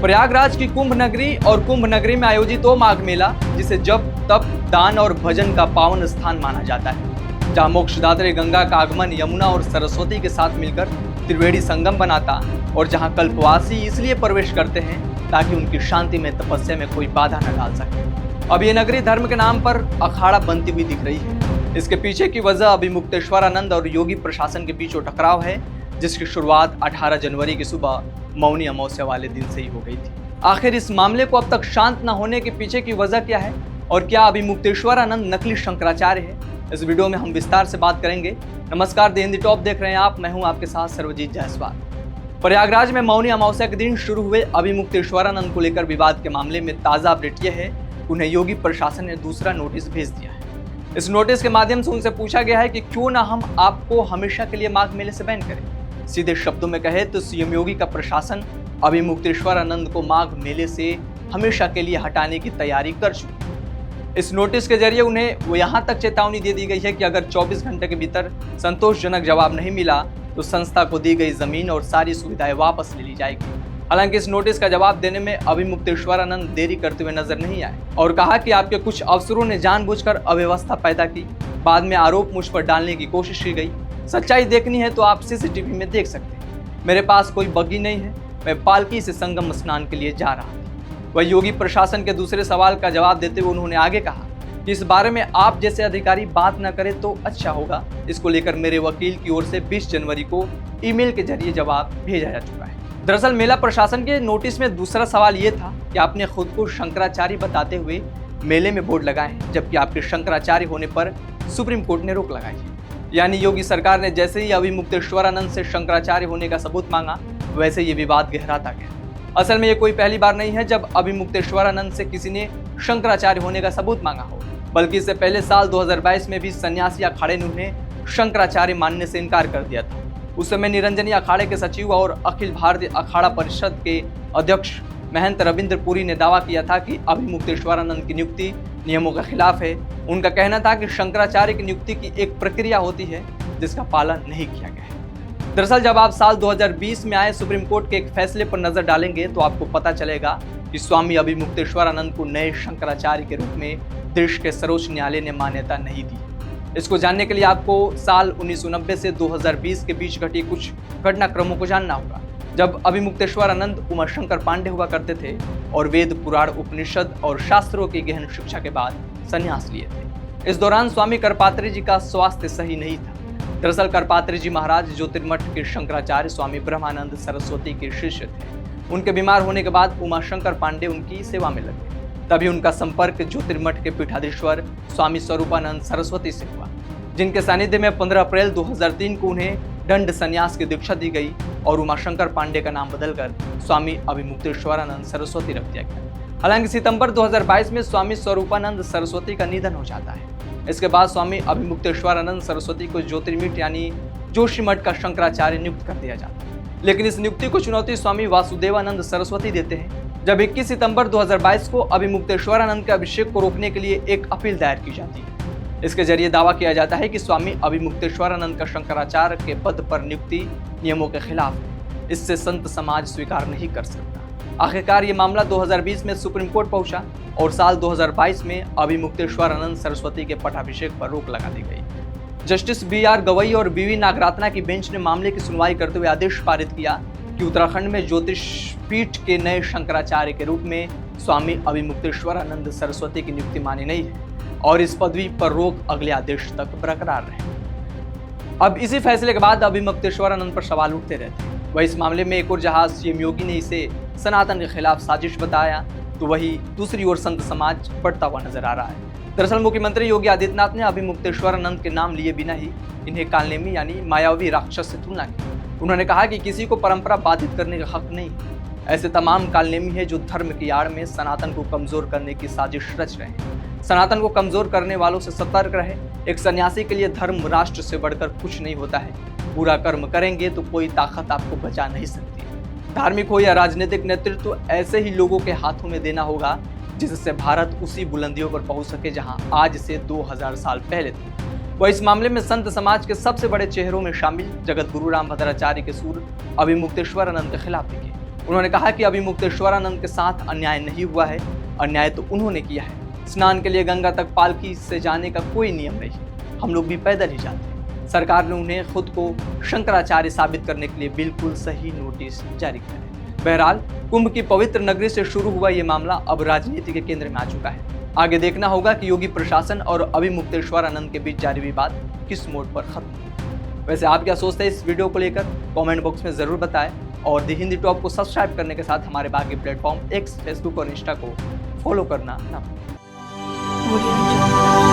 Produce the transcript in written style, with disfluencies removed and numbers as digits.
प्रयागराज की कुंभ नगरी और कुंभ नगरी में आयोजित वो माघ मेला जिसे जप तप दान और भजन का पावन स्थान माना जाता है, जहाँ मोक्षदात्री गंगा का आगमन यमुना और सरस्वती के साथ मिलकर त्रिवेणी संगम बनाता और जहाँ कल्पवासी इसलिए प्रवेश करते हैं ताकि उनकी शांति में तपस्या में कोई बाधा न डाल सके। अब ये नगरी धर्म के नाम पर अखाड़ा बनती हुई दिख रही है। इसके पीछे की वजह अभिमुक्तेश्वरानंद और योगी प्रशासन के बीच वो टकराव है, जिसकी शुरुआत 18 जनवरी की सुबह मौनी अमावस्या वाले दिन से ही हो गई थी। आखिर इस मामले को अब तक शांत न होने के पीछे की वजह क्या है और क्या अभिमुक्तेश्वरानंद नकली शंकराचार्य है, इस वीडियो में हम विस्तार से बात करेंगे। नमस्कार, द हिंदी टॉप देख रहे हैं आप, मैं हूं आपके साथ सर्वजीत जायसवाल। प्रयागराज में मौनी अमावस्या के दिन शुरू हुए अभिमुक्तेश्वरानंद को लेकर विवाद के मामले में ताजा अपडेट यह है कि उन्हें योगी प्रशासन ने दूसरा नोटिस भेज दिया है। इस नोटिस के माध्यम से उनसे पूछा गया है कि क्यों ना हम आपको हमेशा के लिए माघ मेले से बैन करें। सीधे शब्दों में कहे तो सीएम योगी का प्रशासन अभिमुक्तेश्वरानंद को माघ मेले से हमेशा के लिए हटाने की तैयारी कर चुकी है। इस नोटिस के जरिए उन्हें वो यहाँ तक चेतावनी दे दी गई है कि अगर 24 घंटे के भीतर संतोषजनक जवाब नहीं मिला तो संस्था को दी गई जमीन और सारी सुविधाएं वापस ले ली जाएगी। हालांकि इस नोटिस का जवाब देने में अभिमुक्तेश्वरानंद देरी करते हुए नजर नहीं आए और कहा कि आपके कुछ अफसरों ने जानबूझकर अव्यवस्था पैदा की, बाद में आरोप मुझ पर डालने की कोशिश की गई। सच्चाई देखनी है तो आप सीसीटीवी में देख सकते हैं। मेरे पास कोई बग्गी नहीं है, मैं पालकी से संगम स्नान के लिए जा रहा था। वह योगी प्रशासन के दूसरे सवाल का जवाब देते हुए उन्होंने आगे कहा कि इस बारे में आप जैसे अधिकारी बात न करें तो अच्छा होगा। इसको लेकर मेरे वकील की ओर से 20 जनवरी को ईमेल के जरिए जवाब भेजा जा चुका है। दरअसल मेला प्रशासन के नोटिस में दूसरा सवाल ये था कि आपने खुद को शंकराचार्य बताते हुए मेले में बोर्ड लगाए हैं, जबकि आपके शंकराचार्य होने पर सुप्रीम कोर्ट ने रोक लगाई है। यानी योगी सरकार ने जैसे ही अभिमुक्तेश्वरानंद से शंकराचार्य होने का सबूत मांगा, वैसे ये विवाद गहराता गया। असल में ये कोई पहली बार नहीं है जब अभिमुक्तेश्वरानंद से किसी ने शंकराचार्य होने का सबूत मांगा हो, बल्कि इससे पहले साल 2022 में भी सन्यासी अखाड़े ने उन्हें शंकराचार्य मानने से इनकार कर दिया था। उस समय निरंजनी अखाड़े के सचिव और अखिल भारतीय अखाड़ा परिषद के अध्यक्ष महंत रविंद्र पुरी ने दावा किया था कि अभिमुक्तेश्वरानंद की नियुक्ति नियमों के खिलाफ है। उनका कहना था कि शंकराचार्य की नियुक्ति की एक प्रक्रिया होती है जिसका पालन नहीं किया गया है। दरअसल जब आप साल 2020 में आए सुप्रीम कोर्ट के एक फैसले पर नजर डालेंगे तो आपको पता चलेगा कि स्वामी अभिमुक्तेश्वरानंद को नए शंकराचार्य के रूप में देश के सर्वोच्च न्यायालय ने मान्यता नहीं दी। इसको जानने के लिए आपको साल 1990 से 2020 के बीच घटे कुछ घटनाक्रमों को जानना होगा, जब अभिमुक्तेश्वरानंद उमाशंकर पांडे हुआ करते थे और वेद पुराण उपनिषद और शास्त्रों की गहन शिक्षा के बाद संन्यास लिए थे। इस दौरान स्वामी करपात्री जी का स्वास्थ्य सही नहीं था। दरअसल करपात्री जी महाराज ज्योतिर्मठ के शंकराचार्य स्वामी ब्रह्मानंद सरस्वती के शिष्य थे। उनके बीमार होने के बाद उमाशंकर पांडे उनकी सेवा में लगे। तभी उनका संपर्क ज्योतिर्मठ के पीठाधीश्वर स्वामी स्वरूपानंद सरस्वती से हुआ, जिनके सानिध्य में 15 अप्रैल 2003 को उन्हें दंड संन्यास की दीक्षा दी गई और उमाशंकर पांडे का नाम बदलकर स्वामी अभिमुक्तेश्वरानंद सरस्वती रख दिया गया। हालांकि सितंबर 2022 में स्वामी स्वरूपानंद सरस्वती का निधन हो जाता है। इसके बाद स्वामी अभिमुक्तेश्वरानंद सरस्वती को ज्योतिर्मठ यानी जोशीमठ का शंकराचार्य नियुक्त कर दिया जाता है। लेकिन इस नियुक्ति को चुनौती स्वामी वासुदेवानंद सरस्वती देते हैं, जब 21 सितंबर 2022 को अभिमुक्तेश्वरानंद के अभिषेक को रोकने के लिए एक अपील दायर की जाती है। इसके जरिए दावा किया जाता है कि स्वामी अभिमुक्तेश्वरानंद का शंकराचार्य के पद पर नियुक्ति नियमों के खिलाफ है। इससे संत समाज स्वीकार नहीं कर सकता। आखिरकार ये मामला 2020 में सुप्रीम कोर्ट पहुंचा और साल 2022 में अभिमुक्तेश्वरानंद सरस्वती के पटाभिषेक पर रोक लगा दी गई। जस्टिस BR गवई और BV नागरातना की बेंच ने मामले की सुनवाई करते हुए आदेश पारित किया कि उत्तराखंड में ज्योतिष पीठ के नए शंकराचार्य के रूप में स्वामी अभिमुक्तेश्वरानंद सरस्वती की नियुक्ति मान्य नहीं है और इस पदवी पर रोक अगले आदेश तक बरकरार रहे। अब इसी फैसले के बाद अभिमुक्तेश्वरानंद पर सवाल उठते रहते हैं। वही इस मामले में एक और जहां सीएम योगी ने इसे सनातन के खिलाफ साजिश बताया, तो वही दूसरी ओर संत समाज बढ़ता हुआ नजर आ रहा है। दरअसल मुख्यमंत्री योगी आदित्यनाथ ने अभिमुक्तेश्वरानंद के नाम लिए बिना ही इन्हें कालनेमी यानी मायावी राक्षस से तुलना की। उन्होंने कहा कि किसी को परंपरा बाधित करने का हक नहीं है। ऐसे तमाम कालनेमी है जो धर्म की आड़ में सनातन को कमजोर करने की साजिश रच रहे हैं। सनातन को कमजोर करने वालों से सतर्क रहे। एक सन्यासी के लिए धर्म राष्ट्र से बढ़कर कुछ नहीं होता है। पूरा कर्म करेंगे तो कोई ताकत आपको बचा नहीं सकती। धार्मिक हो या राजनीतिक नेतृत्व ऐसे ही लोगों के हाथों में देना होगा जिससे भारत उसी बुलंदियों पर पहुंच सके जहां आज से 2000 साल पहले थे। वह इस मामले में संत समाज के सबसे बड़े चेहरों में शामिल जगत गुरु रामभद्राचार्य के सूर अभिमुक्तेश्वरानंद के खिलाफ दिखे। उन्होंने कहा कि अभी मुक्तेश्वरानंद के साथ अन्याय नहीं हुआ है, अन्याय तो उन्होंने किया है। स्नान के लिए गंगा तक पालकी से जाने का कोई नियम नहीं, हम लोग भी पैदल ही जाते हैं। सरकार ने उन्हें खुद को शंकराचार्य साबित करने के लिए बिल्कुल सही नोटिस जारी किया है। बहरहाल कुंभ की पवित्र नगरी से शुरू हुआ ये मामला अब राजनीति के केंद्र में आ चुका है। आगे देखना होगा कि योगी प्रशासन और अभी मुक्तेश्वरानंद के बीच जारी विवाद किस मोड़ पर खत्म होगा। वैसे आप क्या सोचते हैं इस वीडियो को लेकर, कमेंट बॉक्स में जरूर बताएं और दी हिंदी टॉप को सब्सक्राइब करने के साथ हमारे बाकी प्लेटफॉर्म एक्स, फेसबुक और इंस्टा को फॉलो करना ना भूलें।